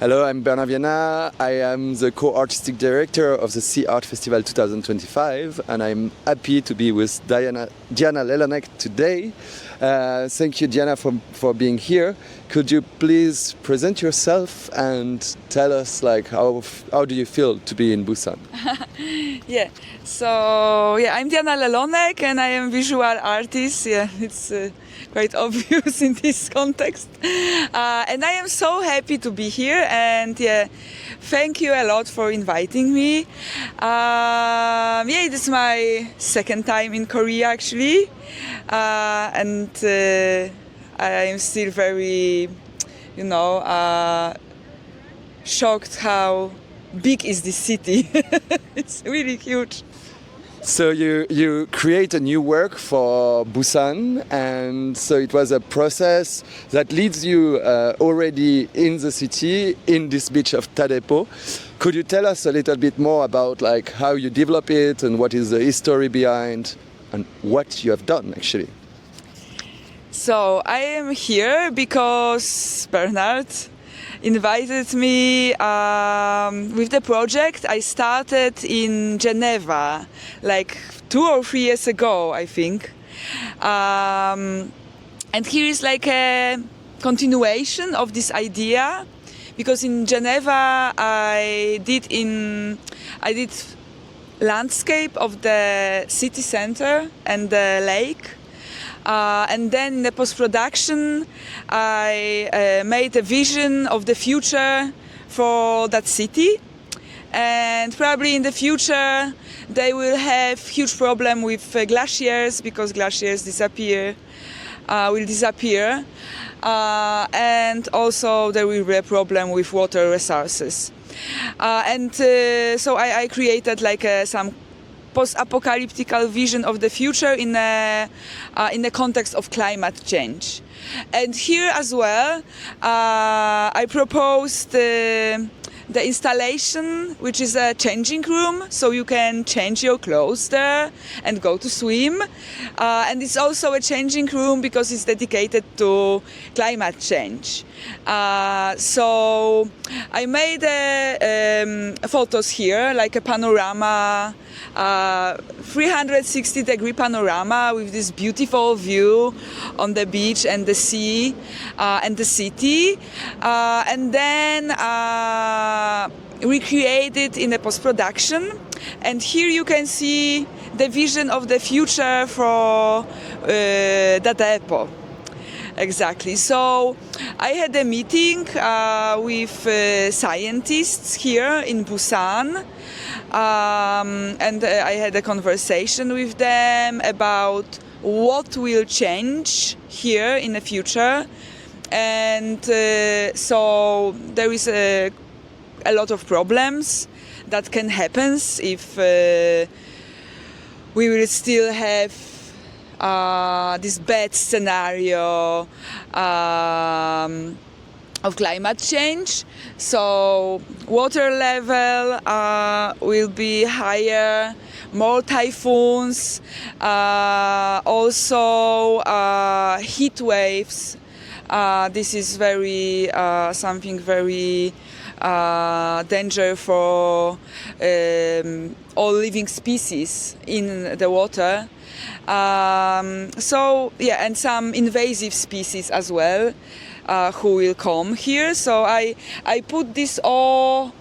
Hello, I'm Bernard Vienna. I am the co-artistic director of the Sea Art Festival 2025, and I'm happy to be with Diana Lelonek today. Thank you, Diana, for being here. Could you please present yourself and tell us, like, how do you feel to be in Busan? I'm Diana Lelonek and I am visual artist. It's quite obvious in this context. And I am so happy to be here, and thank you a lot for inviting me. It is my second time in Korea actually, and I am still very, shocked how big is this city. It's really huge. So you create a new work for Busan, and so it was a process that leads you already in the city, in this beach of Tadepo. Could you tell us a little bit more about like how you develop it and what is the history behind and what you have done actually? So I am here because Bernard invited me with the project I started in Geneva like 2 or 3 years ago, I think. And here is like a continuation of this idea, because in Geneva I did landscape of the city center and the lake. And then in the post-production, I made a vision of the future for that city. And probably in the future, they will have huge problem with glaciers, because glaciers will disappear. And also there will be a problem with water resources. So I created like some post-apocalyptic vision of the future in the context of climate change. And here as well, I proposed the installation, which is a changing room, so you can change your clothes there and go to swim. And it's also a changing room because it's dedicated to climate change. So I made photos here, like a panorama, 360-degree panorama with this beautiful view on the beach and the sea and the city. And then recreated in a post-production. And here you can see the vision of the future for Tadepo. Exactly. So I had a meeting with scientists here in Busan, and I had a conversation with them about what will change here in the future. And so there is a lot of problems that can happen if we will still have this bad scenario of climate change. So water level will be higher, more typhoons, also heat waves. This is something very danger for all living species in the water. And some invasive species as well who will come here. So I put these all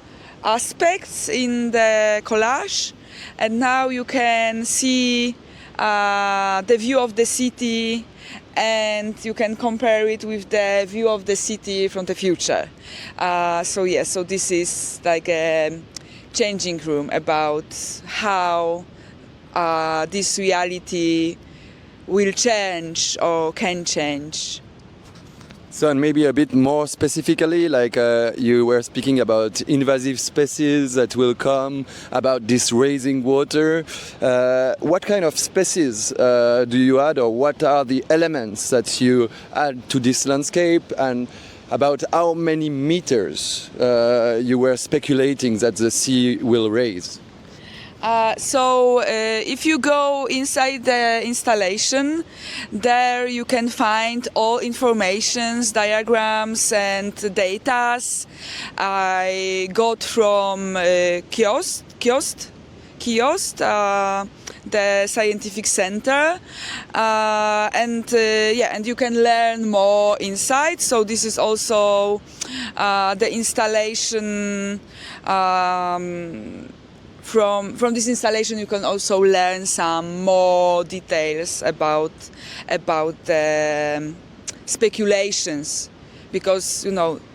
aspects in the collage, and now you can see the view of the city, and you can compare it with the view of the city from the future. So this is like a changing room about how this reality will change or can change. So, and maybe a bit more specifically, like you were speaking about invasive species that will come, about this raising water. What kind of species do you add, or what are the elements that you add to this landscape, and about how many meters you were speculating that the sea will raise? If you go inside the installation, there you can find all informations, diagrams and datas I got from kiosk, the scientific center, and you can learn more inside. So this is also the installation. From this installation, you can also learn some more details about the speculations, because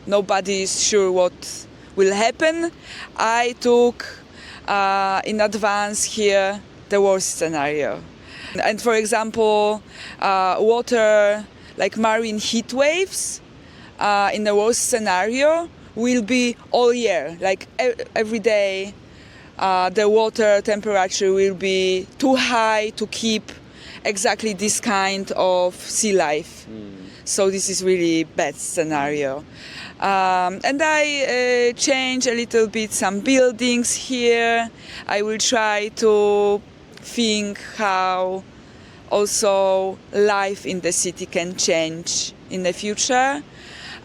nobody is sure what will happen. I took in advance here the worst scenario, and for example, water like marine heat waves in the worst scenario will be all year, like every day. The water temperature will be too high to keep exactly this kind of sea life. So this is really bad scenario. And I change a little bit some buildings here. I will try to think how also life in the city can change in the future.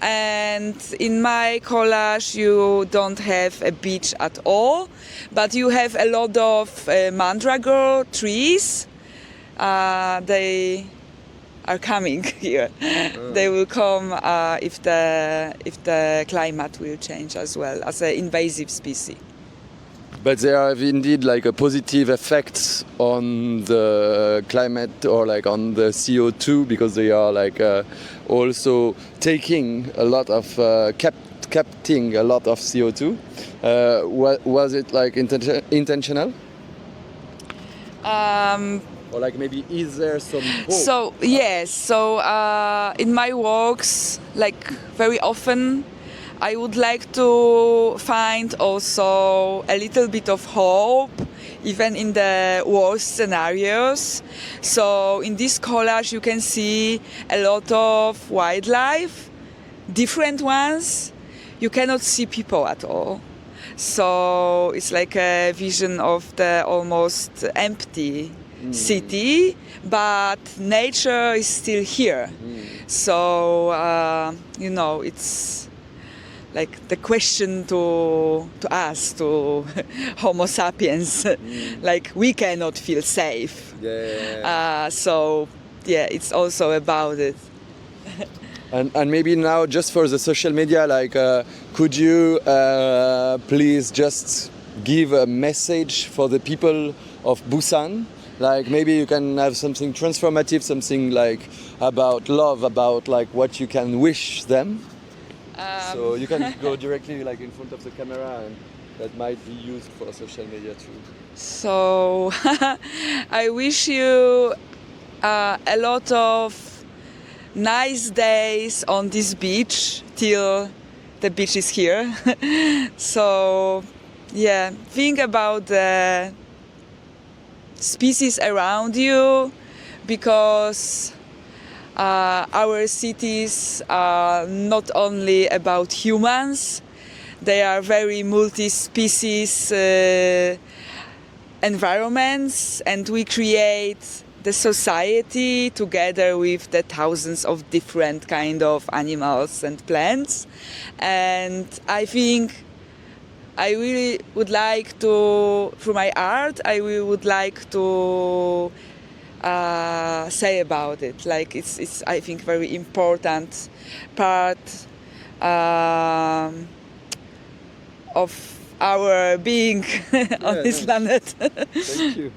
And in my collage you don't have a beach at all, but you have a lot of mandragora trees. They are coming here. They will come if the climate will change as well, as an invasive species. But they have indeed like a positive effect on the climate, or like on the CO2, because they are like also taking a lot of capturing a lot of CO2. Was it like intentional? Or like maybe is there some hope? So yes, so in my works, like very often, I would like to find also a little bit of hope, even in the worst scenarios. So in this collage you can see a lot of wildlife, different ones. You cannot see people at all. So it's like a vision of the almost empty city, but nature is still here. So it's like the question to ask to Homo sapiens, like we cannot feel safe. It's also about it. And maybe now, just for the social media, like could you please just give a message for the people of Busan? Like maybe you can have something transformative, something like about love, about like what you can wish them. So you can go directly like in front of the camera, and that might be used for social media too. So I wish you a lot of nice days on this beach till the beach is here. So think about the species around you, because our cities are not only about humans, they are very multi-species environments, and we create the society together with the thousands of different kind of animals and plants. And I think I really would like to, through my art, I really would like to say about it. Like it's I think very important part of our being on this planet. Thank you.